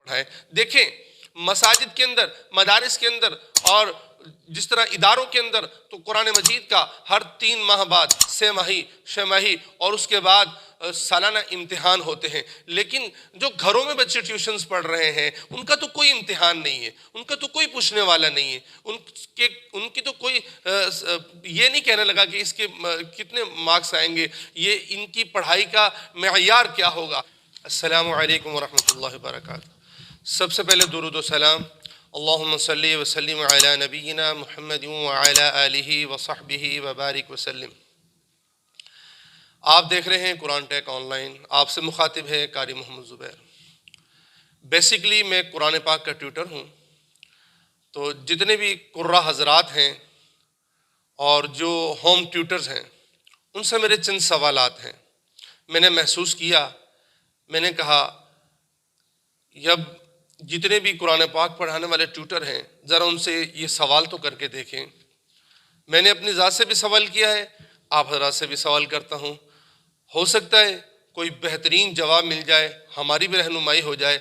پڑھائیں۔ دیکھیں مساجد کے اندر، مدارس کے اندر اور جس طرح اداروں کے اندر تو قرآن مجید کا ہر 3 ماہ بعد 6 ماہی 6 ماہی اور اس کے بعد سالانہ امتحان ہوتے ہیں، لیکن جو گھروں میں بچے ٹیوشنز پڑھ رہے ہیں ان کا تو کوئی امتحان نہیں ہے، ان کا تو کوئی پوچھنے والا نہیں ہے، ان کی تو کوئی یہ نہیں کہنے لگا کہ اس کے کتنے مارکس آئیں گے، یہ ان کی پڑھائی کا معیار کیا ہوگا۔ السلام علیکم ورحمۃ اللہ وبرکاتہ۔ سب سے پہلے درود و سلام اللہم صلی وسلم علی نبینا محمد وعلی آلہ وصحبہ وبارک وسلم۔ آپ دیکھ رہے ہیں قرآن ٹیک آن لائن، آپ سے مخاطب ہے قاری محمد زبیر۔ بیسیکلی میں قرآن پاک کا ٹیوٹر ہوں، تو جتنے بھی قرہ حضرات ہیں اور جو ہوم ٹیوٹرز ہیں ان سے میرے چند سوالات ہیں۔ میں نے محسوس کیا، میں نے کہا جب جتنے بھی قرآن پاک پڑھانے والے ٹیوٹر ہیں ذرا ان سے یہ سوال تو کر کے دیکھیں۔ میں نے اپنی ذات سے بھی سوال کیا ہے، آپ حضرات سے بھی سوال کرتا ہوں، ہو سکتا ہے کوئی بہترین جواب مل جائے، ہماری بھی رہنمائی ہو جائے،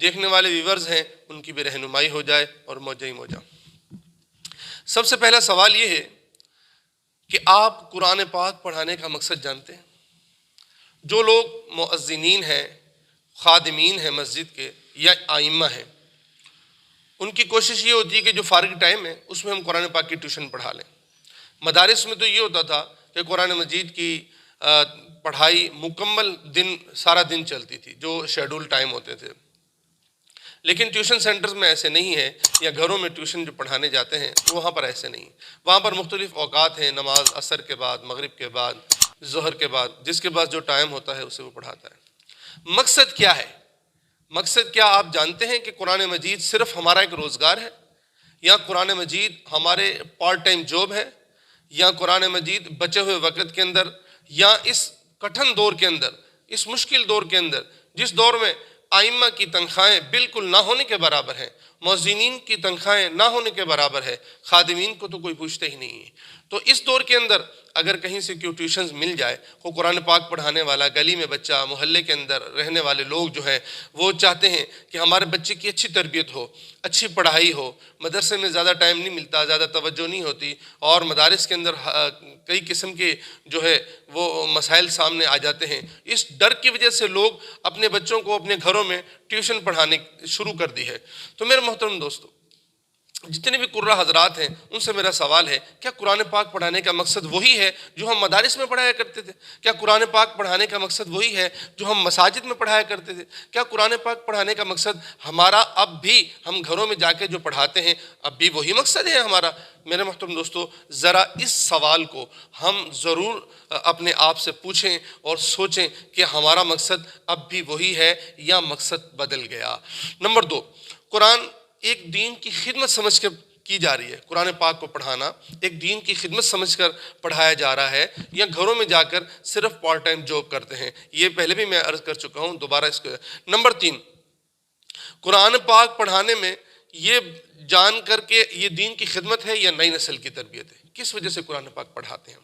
دیکھنے والے ویورز ہیں ان کی بھی رہنمائی ہو جائے اور موجہ ہی موجہ۔ سب سے پہلا سوال یہ ہے کہ آپ قرآن پاک پڑھانے کا مقصد جانتے ہیں؟ جو لوگ مؤذنین ہیں، خادمین ہیں مسجد کے یا ائمہ ہیں، ان کی کوشش یہ ہوتی ہے کہ جو فارغ ٹائم ہے اس میں ہم قرآن پاک کی ٹیوشن پڑھا لیں۔ مدارس میں تو یہ ہوتا تھا کہ قرآن مجید کی پڑھائی مکمل سارا دن چلتی تھی، جو شیڈول ٹائم ہوتے تھے، لیکن ٹیوشن سینٹرز میں ایسے نہیں ہے، یا گھروں میں ٹیوشن جو پڑھانے جاتے ہیں وہاں پر ایسے نہیں۔ وہاں پر مختلف اوقات ہیں، نماز عصر کے بعد، مغرب کے بعد، ظہر کے بعد، جس کے بعد جو ٹائم ہوتا ہے اسے وہ پڑھاتا ہے۔ مقصد کیا ہے؟ مقصد کیا آپ جانتے ہیں کہ قرآن مجید صرف ہمارا ایک روزگار ہے، یا قرآن مجید ہمارے پارٹ ٹائم جاب ہے، یا قرآن مجید بچے ہوئے وقت کے اندر، یا اس کٹھن دور کے اندر، اس مشکل دور کے اندر جس دور میں ائمہ کی تنخواہیں بالکل نہ ہونے کے برابر ہیں، مؤذنین کی تنخواہیں نہ ہونے کے برابر ہے، خادمین کو تو کوئی پوچھتے ہی نہیں ہے، تو اس دور کے اندر اگر کہیں سے کوئی ٹیوشنز مل جائے، وہ قرآن پاک پڑھانے والا، گلی میں بچہ، محلے کے اندر رہنے والے لوگ جو ہیں وہ چاہتے ہیں کہ ہمارے بچے کی اچھی تربیت ہو، اچھی پڑھائی ہو، مدرسے میں زیادہ ٹائم نہیں ملتا، زیادہ توجہ نہیں ہوتی، اور مدارس کے اندر کئی قسم کے جو ہے وہ مسائل سامنے آ جاتے ہیں، اس ڈر کی وجہ سے لوگ اپنے بچوں کو اپنے گھروں میں ٹیوشن پڑھانے شروع کر دی ہے۔ تو میرے محترم دوستو، جتنے بھی قرہ حضرات ہیں ان سے میرا سوال ہے، کیا قرآن پاک پڑھانے کا مقصد وہی ہے جو ہم مدارس میں پڑھایا کرتے تھے؟ کیا قرآن پاک پڑھانے کا مقصد وہی ہے جو ہم مساجد میں پڑھایا کرتے تھے؟ کیا قرآن پاک پڑھانے کا مقصد ہمارا اب بھی ہم گھروں میں جا کے جو پڑھاتے ہیں اب بھی وہی مقصد ہے ہمارا؟ میرے محترم دوستو، ذرا اس سوال کو ہم ضرور اپنے آپ سے پوچھیں اور سوچیں کہ ہمارا مقصد اب بھی وہی ہے یا مقصد بدل گیا۔ نمبر 2، قرآن ایک دین کی خدمت سمجھ کر کی جا رہی ہے۔ قرآن پاک کو پڑھانا ایک دین کی خدمت سمجھ کر پڑھایا جا رہا ہے، یا گھروں میں جا کر صرف پارٹ ٹائم جاب کرتے ہیں؟ یہ پہلے بھی میں عرض کر چکا ہوں، دوبارہ اس کو۔ نمبر 3، قرآن پاک پڑھانے میں یہ جان کر کے یہ دین کی خدمت ہے یا نئی نسل کی تربیت ہے؟ کس وجہ سے قرآن پاک پڑھاتے ہیں؟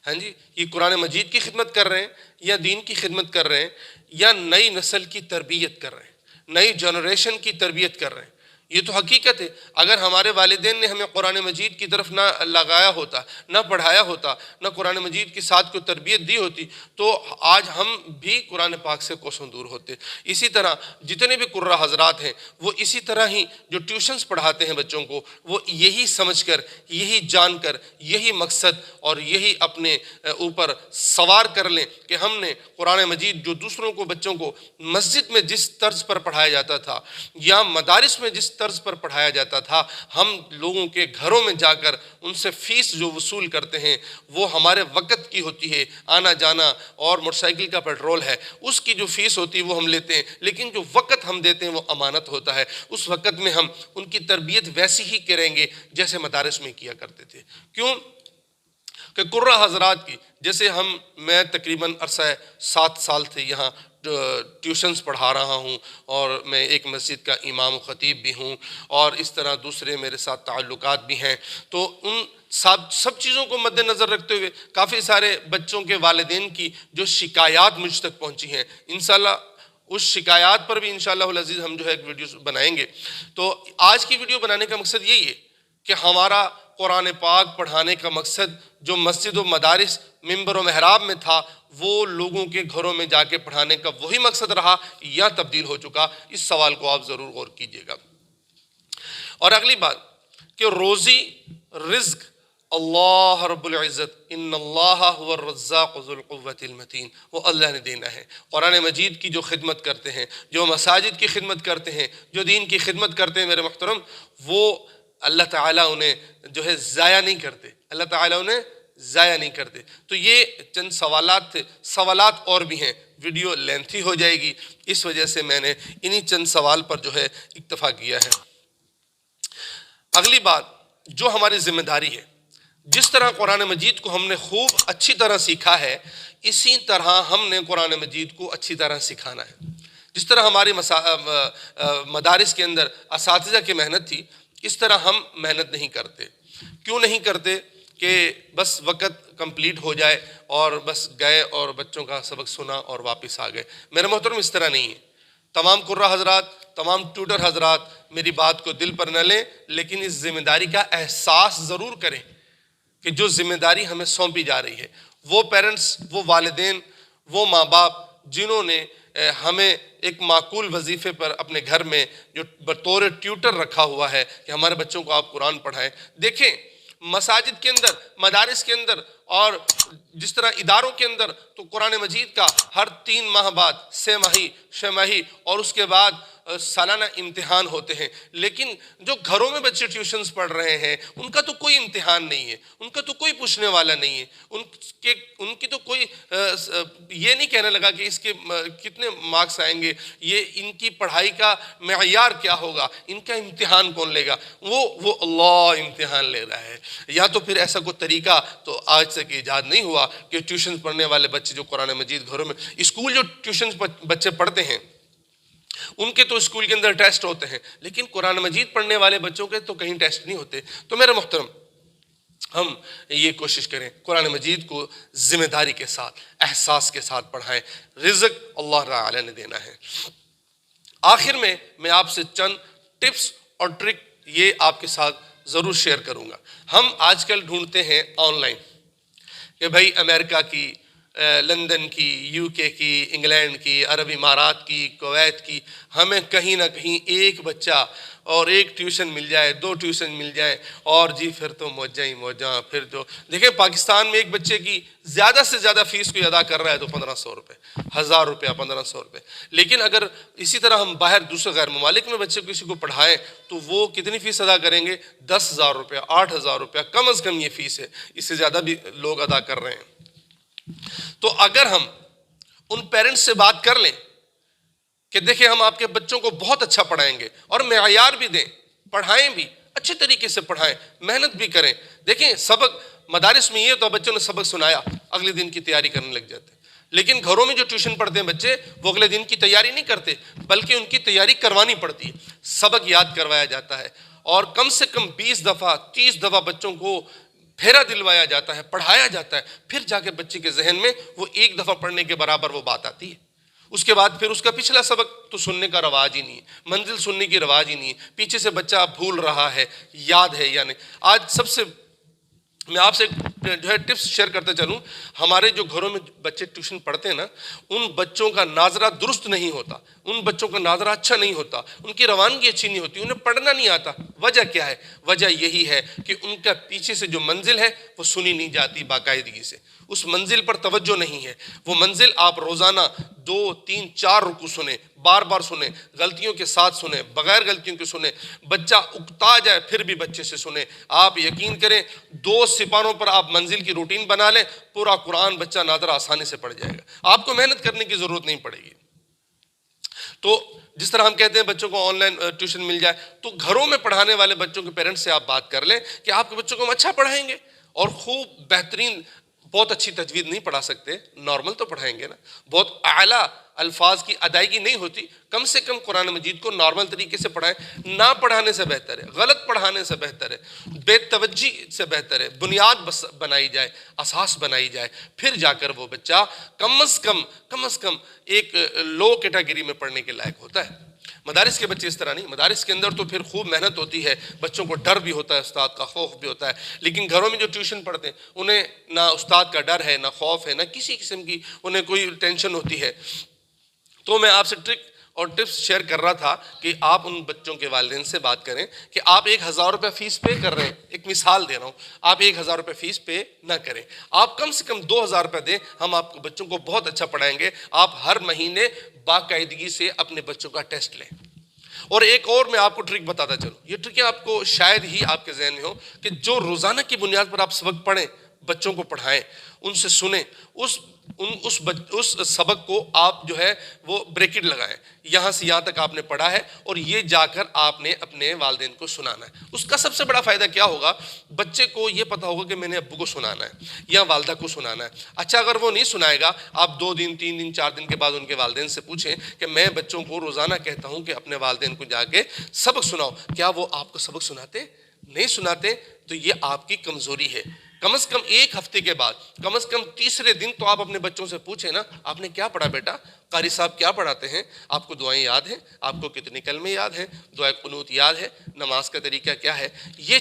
ہاں جی، یہ قرآن مجید کی خدمت کر رہے ہیں، یا دین کی خدمت کر رہے ہیں، یا نئی نسل کی تربیت کر رہے ہیں، نئی جنریشن کی تربیت کر رہے ہیں؟ یہ تو حقیقت ہے۔ اگر ہمارے والدین نے ہمیں قرآن مجید کی طرف نہ لگایا ہوتا، نہ پڑھایا ہوتا، نہ قرآن مجید کے ساتھ کوئی تربیت دی ہوتی، تو آج ہم بھی قرآن پاک سے کوسوں دور ہوتے۔ اسی طرح جتنے بھی قرہ حضرات ہیں وہ اسی طرح ہی جو ٹیوشنز پڑھاتے ہیں بچوں کو، وہ یہی سمجھ کر، یہی جان کر، یہی مقصد اور یہی اپنے اوپر سوار کر لیں کہ ہم نے قرآن مجید جو دوسروں کو، بچوں کو مسجد میں جس طرز پر پڑھایا جاتا تھا یا مدارس میں جس طرز پر پڑھایا جاتا تھا، ہم لوگوں کے گھروں میں جا کر ان سے فیس جو وصول کرتے ہیں وہ ہمارے وقت کی ہوتی ہے، آنا جانا اور موٹر سائیکل کا پیٹرول ہے، اس کی جو فیس ہوتی ہے وہ ہم لیتے ہیں، لیکن جو وقت ہم دیتے ہیں وہ امانت ہوتا ہے۔ اس وقت میں ہم ان کی تربیت ویسی ہی کریں گے جیسے مدارس میں کیا کرتے تھے۔ کیوں کہ قرہ حضرات کی، جیسے میں تقریباً عرصہ 7 سال سے یہاں ٹیوشنز پڑھا رہا ہوں، اور میں ایک مسجد کا امام و خطیب بھی ہوں، اور اس طرح دوسرے میرے ساتھ تعلقات بھی ہیں، تو ان سب چیزوں کو مد نظر رکھتے ہوئے کافی سارے بچوں کے والدین کی جو شکایات مجھ تک پہنچی ہیں، انشاءاللہ اس شکایات پر بھی انشاءاللہ العزیز ہم جو ہے ایک ویڈیو بنائیں گے۔ تو آج کی ویڈیو بنانے کا مقصد یہی ہے کہ ہمارا قرآن پاک پڑھانے کا مقصد جو مسجد و مدارس ممبر و محراب میں تھا وہ لوگوں کے گھروں میں جا کے پڑھانے کا وہی مقصد رہا یا تبدیل ہو چکا؟ اس سوال کو آپ ضرور غور کیجئے گا۔ اور اگلی بات کہ روزی رزق اللہ رب العزت ان اللہ هو الرزاق ذو القوۃ المتین، وہ اللہ نے دینا ہے۔ قرآن مجید کی جو خدمت کرتے ہیں، جو مساجد کی خدمت کرتے ہیں، جو دین کی خدمت کرتے ہیں میرے محترم، وہ اللہ تعالیٰ انہیں جو ہے ضائع نہیں کرتے، اللہ تعالیٰ انہیں ضائع نہیں کرتے۔ تو یہ چند سوالات تھے، سوالات اور بھی ہیں، ویڈیو لینتھی ہو جائے گی، اس وجہ سے میں نے انہی چند سوال پر جو ہے اکتفا کیا ہے۔ اگلی بات جو ہماری ذمہ داری ہے، جس طرح قرآن مجید کو ہم نے خوب اچھی طرح سیکھا ہے، اسی طرح ہم نے قرآن مجید کو اچھی طرح سکھانا ہے۔ جس طرح ہماری مدارس کے اندر اساتذہ کی محنت تھی، اس طرح ہم محنت نہیں کرتے۔ کیوں نہیں کرتے؟ کہ بس وقت کمپلیٹ ہو جائے اور بس گئے اور بچوں کا سبق سنا اور واپس آ گئے۔ میرے محترم اس طرح نہیں ہے۔ تمام قرہ حضرات، تمام ٹیوٹر حضرات میری بات کو دل پر نہ لیں، لیکن اس ذمہ داری کا احساس ضرور کریں کہ جو ذمہ داری ہمیں سونپی جا رہی ہے، وہ پیرنٹس، وہ والدین، وہ ماں باپ جنہوں نے ہمیں ایک معقول وظیفے پر اپنے گھر میں جو بطور ٹیوٹر رکھا ہوا ہے کہ ہمارے بچوں کو آپ قرآن پڑھائیں۔ دیکھیں مساجد کے اندر، مدارس کے اندر اور جس طرح اداروں کے اندر تو قرآن مجید کا ہر 3 ماہ بعد 6 ماہی 6 ماہی اور اس کے بعد سالانہ امتحان ہوتے ہیں، لیکن جو گھروں میں بچے ٹیوشنز پڑھ رہے ہیں ان کا تو کوئی امتحان نہیں ہے، ان کا تو کوئی پوچھنے والا نہیں ہے، ان کی تو کوئی یہ نہیں کہنے لگا کہ اس کے کتنے مارکس آئیں گے، یہ ان کی پڑھائی کا معیار کیا ہوگا، ان کا امتحان کون لے گا؟ وہ اللہ امتحان لے رہا ہے۔ یا تو پھر ایسا کوئی طریقہ تو آج تک ایجاد نہیں ہوا کہ ٹیوشن پڑھنے والے بچے جو قرآن مجید گھروں میں، اسکول جو ٹیوشن بچے پڑھتے ہیں ان کے تو اسکول کے اندر ٹیسٹ ہوتے ہیں، لیکن قرآن مجید پڑھنے والے بچوں کے تو کہیں ٹیسٹ نہیں ہوتے۔ تو میرے محترم ہم یہ کوشش کریں قرآن مجید کو ذمہ داری کے ساتھ، احساس کے ساتھ پڑھائیں۔ رزق اللہ تعالی نے دینا ہے۔ آخر میں آپ سے چند ٹپس اور ٹرک یہ آپ کے ساتھ ضرور شیئر کروں گا۔ ہم آج کل ڈھونڈتے ہیں آن لائن کہ بھائی امریکہ کی، لندن کی، یو کے کی، انگلینڈ کی، عرب امارات کی، کویت کی، ہمیں کہیں نہ کہیں ایک بچہ اور ایک ٹیوشن مل جائے، 2 ٹیوشن مل جائے اور جی پھر تو موجہ ہی موجہ۔ پھر تو دیکھیں پاکستان میں ایک بچے کی زیادہ سے زیادہ فیس کوئی ادا کر رہا ہے تو 1500 روپے، 1000 روپیہ، 1500 روپے۔ لیکن اگر اسی طرح ہم باہر دوسرے غیر ممالک میں بچے کسی کو پڑھائیں تو وہ کتنی فیس ادا کریں گے؟ 10,000 روپیہ، 8,000 روپیہ، کم از کم یہ فیس ہے۔ اس سے زیادہ بھی لوگ ادا کر رہے ہیں۔ تو اگر ہم ان پیرنٹس سے بات کر لیں کہ دیکھیں ہم آپ کے بچوں کو بہت اچھا پڑھائیں گے اور معیار بھی دیں، پڑھائیں بھی اچھے طریقے سے پڑھائیں، محنت بھی کریں۔ دیکھیں سبق مدارس میں یہ تو بچوں نے سبق سنایا، اگلے دن کی تیاری کرنے لگ جاتے ہیں، لیکن گھروں میں جو ٹیوشن پڑھتے ہیں بچے وہ اگلے دن کی تیاری نہیں کرتے، بلکہ ان کی تیاری کروانی پڑتی ہے، سبق یاد کروایا جاتا ہے اور کم سے کم 20 دفعہ 30 دفعہ بچوں کو پھیرا دلوایا جاتا ہے، پڑھایا جاتا ہے، پھر جا کے بچے کے ذہن میں وہ ایک دفعہ پڑھنے کے برابر وہ بات آتی ہے۔ اس کے بعد پھر اس کا پچھلا سبق تو سننے کا رواج ہی نہیں ہے، منزل سننے کی رواج ہی نہیں ہے، پیچھے سے بچہ بھول رہا ہے، یاد ہے یا نہیں۔ آج سب سے میں آپ سے جو ہے ٹپس شیئر کرتے چلوں، ہمارے جو گھروں میں بچے ٹیوشن پڑھتے ہیں نا، ان بچوں کا ناظرہ درست نہیں ہوتا، ان بچوں کا ناظرہ اچھا نہیں ہوتا، ان کی روانگی اچھی نہیں ہوتی، انہیں پڑھنا نہیں آتا۔ وجہ کیا ہے؟ وجہ یہی ہے کہ ان کا پیچھے سے جو منزل ہے وہ سنی نہیں جاتی باقاعدگی سے، اس منزل پر توجہ نہیں ہے۔ وہ منزل آپ روزانہ 2 3 4 رکوع سنیں، بار بار سنیں، غلطیوں کے ساتھ سنیں، بغیر غلطیوں کے سنیں، بچہ اکتا جائے پھر بھی بچے سے سنیں۔ آپ یقین کریں 2 سپاروں پر آپ منزل کی روٹین بنا لیں، پورا قرآن بچہ ناظرہ آسانی سے پڑھ جائے گا، آپ کو محنت کرنے کی ضرورت نہیں پڑے گی۔ تو جس طرح ہم کہتے ہیں بچوں کو آن لائن ٹیوشن مل جائے، تو گھروں میں پڑھانے والے بچوں کے پیرنٹس سے آپ بات کر لیں کہ آپ کے بچوں کو ہم اچھا پڑھائیں گے اور خوب بہترین بہت اچھی تجوید نہیں پڑھا سکتے، نارمل تو پڑھائیں گے نا، بہت اعلیٰ الفاظ کی ادائیگی نہیں ہوتی، کم سے کم قرآن مجید کو نارمل طریقے سے پڑھائیں۔ نہ پڑھانے سے بہتر ہے، غلط پڑھانے سے بہتر ہے، بے توجہی سے بہتر ہے، بنیاد بنائی جائے، اساس بنائی جائے، پھر جا کر وہ بچہ کم از کم ایک لو کیٹیگری میں پڑھنے کے لائق ہوتا ہے۔ مدارس کے بچے اس طرح نہیں، مدارس کے اندر تو پھر خوب محنت ہوتی ہے، بچوں کو ڈر بھی ہوتا ہے، استاد کا خوف بھی ہوتا ہے، لیکن گھروں میں جو ٹیوشن پڑھتے ہیں انہیں نہ استاد کا ڈر ہے، نہ خوف ہے، نہ کسی قسم کی انہیں کوئی ٹینشن ہوتی ہے۔ تو میں آپ سے ٹرک اور ٹپس شیئر کر رہا تھا کہ آپ ان بچوں کے والدین سے بات کریں کہ آپ 1,000 روپے فیس پے کر رہے ہیں، ایک مثال دے رہا ہوں، آپ 1,000 روپے فیس پے نہ کریں، آپ کم سے کم 2,000 روپے دیں، ہم آپ کو بچوں کو بہت اچھا پڑھائیں گے۔ آپ ہر مہینے باقاعدگی سے اپنے بچوں کا ٹیسٹ لیں۔ اور ایک اور میں آپ کو ٹرک بتاتا چلوں، یہ ٹرک آپ کو شاید ہی آپ کے ذہن میں ہو کہ جو روزانہ کی بنیاد پر آپ سبق پڑھیں، بچوں کو پڑھائیں، ان سے سنیں، اس سبق کو آپ جو ہے وہ بریکٹ لگائیں، یہاں سے یہاں تک آپ نے پڑھا ہے اور یہ جا کر آپ نے اپنے والدین کو سنانا ہے۔ اس کا سب سے بڑا فائدہ کیا ہوگا؟ بچے کو یہ پتا ہوگا کہ میں نے ابو کو سنانا ہے یا والدہ کو سنانا ہے۔ اچھا اگر وہ نہیں سنائے گا، آپ 2 دن 3 دن 4 دن کے بعد ان کے والدین سے پوچھیں کہ میں بچوں کو روزانہ کہتا ہوں کہ اپنے والدین کو جا کے سبق سناؤ، کیا وہ آپ کو سبق سناتے؟ نہیں سناتے تو یہ آپ کی کمزوری ہے۔ کم از کم 1 ہفتے کے بعد، کم از کم تیسرے دن تو آپ اپنے بچوں سے پوچھیں نا، آپ نے کیا پڑھا بیٹا؟ قاری صاحب کیا پڑھاتے ہیں؟ آپ کو دعائیں یاد ہیں؟ آپ کو کتنے کلمے یاد ہیں؟ دعائے قنوت یاد ہے؟ نماز کا طریقہ کیا ہے؟ یہ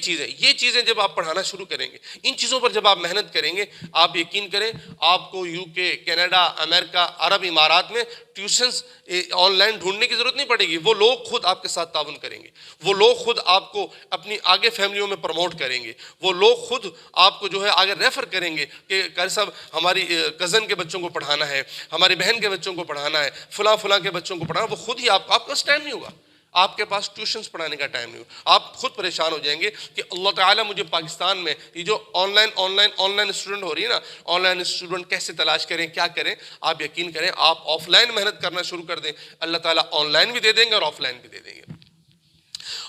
چیزیں جب آپ پڑھانا شروع کریں گے، ان چیزوں پر جب آپ محنت کریں گے، آپ یقین کریں آپ کو UK، کینیڈا، امریکہ، عرب امارات میں ٹیوشنز آن لائن ڈھونڈنے کی ضرورت نہیں پڑے گی۔ وہ لوگ خود آپ کے ساتھ تعاون کریں گے، وہ لوگ خود آپ کو اپنی آگے فیملیوں میں پروموٹ کریں گے، وہ لوگ خود آپ کو جو ہے آگے ریفر کریں گے کہ قاری صاحب ہماری کزن کے بچوں کو پڑھانا ہے، ہماری بہن کے بچوں کو پڑھانا ہے، فلاں کے بچوں کو پڑھانا ہے۔ وہ خود ہی آپ کا ٹائم نہیں ہوگا، آپ کے پاس ٹیوشنز پڑھانے کا ٹائم نہیں ہوگا۔ آپ خود پریشان ہو جائیں گے کہ اللہ تعالیٰ مجھے پاکستان میں یہ جو آن لائن اسٹوڈنٹ ہو رہی ہے نا، آن لائن اسٹوڈنٹ کیسے تلاش کریں، کیا کریں؟ آپ یقین کریں آپ آف لائن محنت کرنا شروع کر دیں، اللہ تعالیٰ آن لائن بھی دے دیں گے اور آف لائن بھی دے دیں گے۔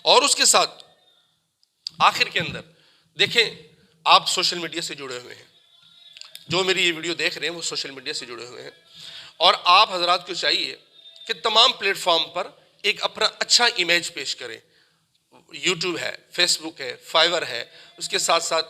اور اس کے ساتھ آخر کے اندر دیکھیں، آپ سوشل میڈیا سے جڑے ہوئے ہیں، جو میری یہ ویڈیو دیکھ رہے ہیں وہ سوشل میڈیا سے جڑے ہوئے ہیں، اور آپ حضرات کو چاہیے کہ تمام پلیٹ فارم پر ایک اپنا اچھا امیج پیش کریں۔ یوٹیوب ہے، فیس بک ہے، فائیور ہے، اس کے ساتھ ساتھ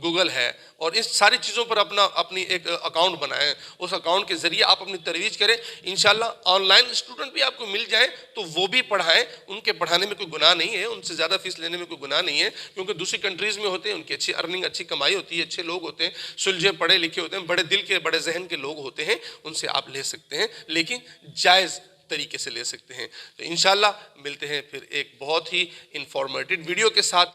گوگل ہے، اور اس ساری چیزوں پر اپنی ایک اکاؤنٹ بنائیں، اس اکاؤنٹ کے ذریعے آپ اپنی ترویج کریں۔ انشاءاللہ آن لائن اسٹوڈنٹ بھی آپ کو مل جائیں تو وہ بھی پڑھائیں، ان کے پڑھانے میں کوئی گناہ نہیں ہے، ان سے زیادہ فیس لینے میں کوئی گناہ نہیں ہے، کیونکہ دوسری کنٹریز میں ہوتے ہیں، ان کی اچھی ارننگ، اچھی کمائی ہوتی ہے، اچھے لوگ ہوتے ہیں، سلجھے پڑھے لکھے ہوتے ہیں، بڑے دل کے بڑے ذہن کے لوگ ہوتے ہیں، ان سے آپ لے سکتے ہیں، لیکن جائز طریقے سے لے سکتے ہیں۔ تو انشاءاللہ ملتے ہیں پھر ایک بہت ہی انفارمیٹڈ ویڈیو کے ساتھ۔